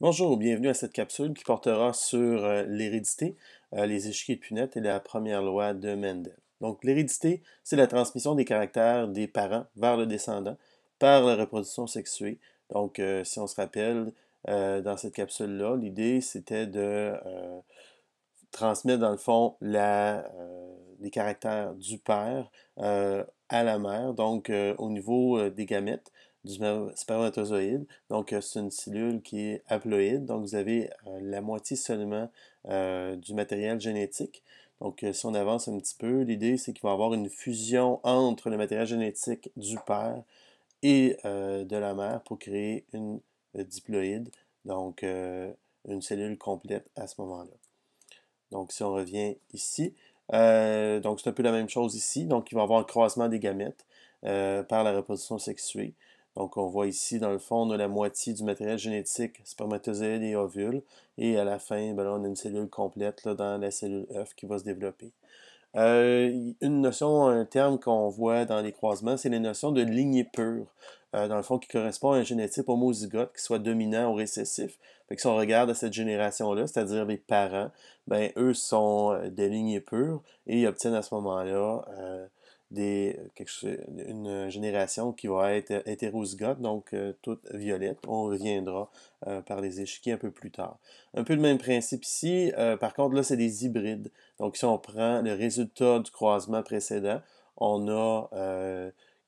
Bonjour, bienvenue à cette capsule qui portera sur l'hérédité, les échiquiers de Punnett et la première loi de Mendel. Donc, l'hérédité, c'est la transmission des caractères des parents vers le descendant par la reproduction sexuée. Donc, si on se rappelle, dans cette capsule-là, l'idée, c'était de transmettre, dans le fond, les caractères du père à la mère, donc au niveau des gamètes du spermatozoïde. Donc, c'est une cellule qui est haploïde, donc vous avez la moitié seulement du matériel génétique. Donc, si on avance un petit peu, l'idée, c'est qu'il va y avoir une fusion entre le matériel génétique du père et de la mère pour créer une diploïde, donc une cellule complète à ce moment-là. Donc, si on revient ici, donc c'est un peu la même chose ici. Donc, il va y avoir un croisement des gamètes par la reproduction sexuée. Donc, on voit ici, dans le fond, on a la moitié du matériel génétique, spermatozoïde et ovule. Et à la fin, ben là, on a une cellule complète là, dans la cellule œuf qui va se développer. Une notion, un terme qu'on voit dans les croisements, c'est les notions de lignée pure. Dans le fond, qui correspond à un génotype homozygote qui soit dominant ou récessif. Fait que si on regarde à cette génération-là, c'est-à-dire les parents, ben eux sont des lignées pures et ils obtiennent à ce moment-là une génération qui va être hétérozygote, donc toute violette. On reviendra par les échiquiers un peu plus tard. Un peu le même principe ici. Par contre, là, c'est des hybrides. Donc, si on prend le résultat du croisement précédent, on a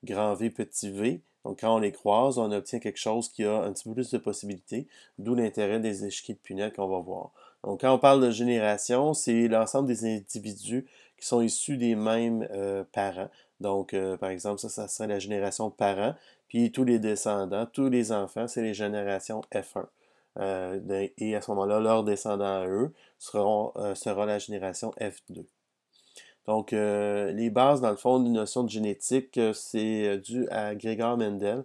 grand V, petit v. Donc, quand on les croise, on obtient quelque chose qui a un petit peu plus de possibilités, d'où l'intérêt des échiquiers de Punnett qu'on va voir. Donc, quand on parle de génération, c'est l'ensemble des individus qui sont issus des mêmes parents. Donc, par exemple, ça serait la génération parents, puis tous les descendants, tous les enfants, c'est les générations F1. Et à ce moment-là, leurs descendants à eux sera la génération F2. Donc, les bases, dans le fond, d'une notion de génétique, c'est dû à Gregor Mendel,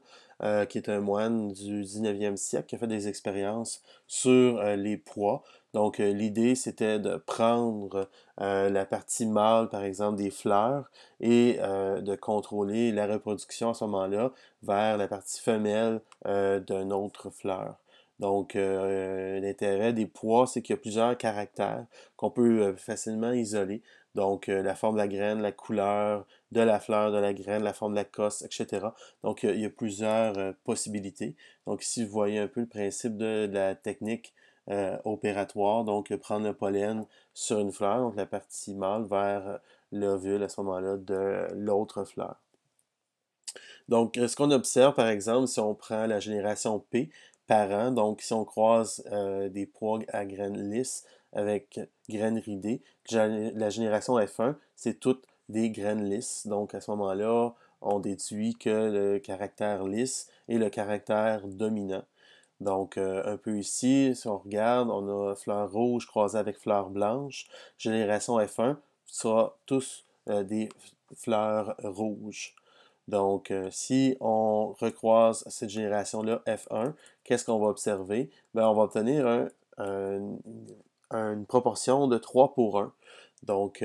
qui est un moine du 19e siècle, qui a fait des expériences sur les pois. Donc, l'idée, c'était de prendre la partie mâle, par exemple, des fleurs et de contrôler la reproduction à ce moment-là vers la partie femelle d'une autre fleur. Donc, l'intérêt des pois, c'est qu'il y a plusieurs caractères qu'on peut facilement isoler. Donc, la forme de la graine, la couleur de la fleur de la graine, la forme de la cosse, etc. Donc, il y a plusieurs possibilités. Donc, ici, vous voyez un peu le principe de la technique opératoire. Donc, prendre le pollen sur une fleur, donc la partie mâle, vers l'ovule à ce moment-là de l'autre fleur. Donc, ce qu'on observe, par exemple, si on prend la génération P par an, donc si on croise des pois à graines lisses avec graines ridées, la génération F1, c'est toutes des graines lisses. Donc, à ce moment-là, on déduit que le caractère lisse est le caractère dominant. Donc, un peu ici, si on regarde, on a fleurs rouges croisées avec fleurs blanches. Génération F1 sera tous des fleurs rouges. Donc, si on recroise cette génération-là F1, qu'est-ce qu'on va observer? Ben, on va obtenir un- une proportion de 3 pour 1. Donc,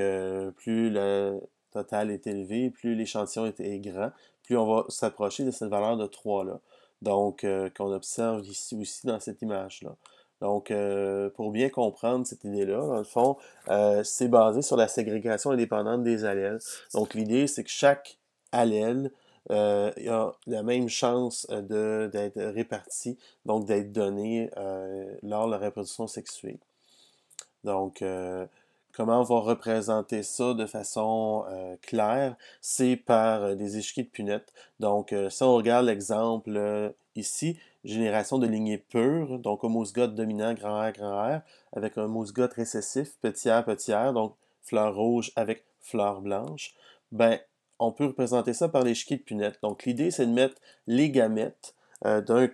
plus le total est élevé, plus l'échantillon est grand, plus on va s'approcher de cette valeur de 3-là. Donc, qu'on observe ici aussi dans cette image-là. Donc, pour bien comprendre cette idée-là, dans le fond, c'est basé sur la ségrégation indépendante des allèles. Donc, l'idée, c'est que chaque allèle a la même chance d'être réparti, donc d'être donné lors de la reproduction sexuée. Donc, comment on va représenter ça de façon claire? C'est par des échiquiers de Punnett. Donc, si on regarde l'exemple ici, génération de lignées pures, donc homozygote dominant grand R, avec un homozygote récessif, petit r, donc fleur rouge avec fleur blanche, ben, on peut représenter ça par l'échiquier de Punnett. Donc, l'idée, c'est de mettre les gamètes d'un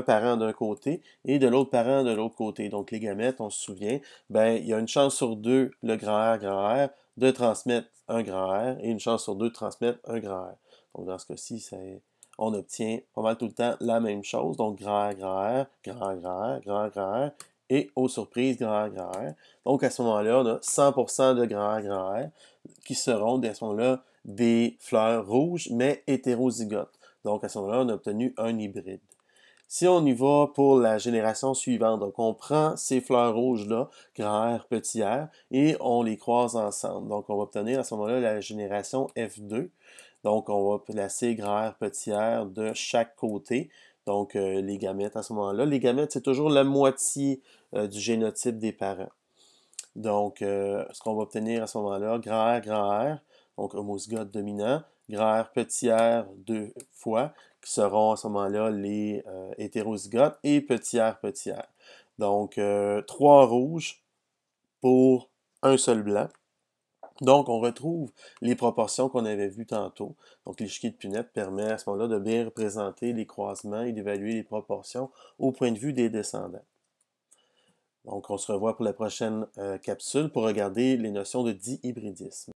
parent d'un côté et de l'autre parent de l'autre côté. Donc, les gamètes, on se souvient, ben, il y a une chance sur deux, le grand R, de transmettre un grand R et une chance sur deux de transmettre un grand R. Donc, dans ce cas-ci, on obtient pas mal tout le temps la même chose. Donc, grand R, grand R, et aux surprises, grand R. Donc, à ce moment-là, on a 100% de grand R qui seront, à ce moment-là, des fleurs rouges, mais hétérozygotes. Donc, à ce moment-là, on a obtenu un hybride. Si on y va pour la génération suivante, donc on prend ces fleurs rouges-là, grand R, petit r, et on les croise ensemble. Donc on va obtenir à ce moment-là la génération F2. Donc on va placer grand R, petit r de chaque côté. Donc les gamètes à ce moment-là. Les gamètes, c'est toujours la moitié du génotype des parents. Donc, ce qu'on va obtenir à ce moment-là, grand R, donc homozygote dominant, grand R, petit r deux fois, qui seront à ce moment-là les hétérozygotes, et petit r, petit r. Donc, 3 rouges pour un seul blanc. Donc, on retrouve les proportions qu'on avait vues tantôt. Donc, l'échiquier de Punnett permet à ce moment-là de bien représenter les croisements et d'évaluer les proportions au point de vue des descendants. Donc, on se revoit pour la prochaine capsule pour regarder les notions de dihybridisme.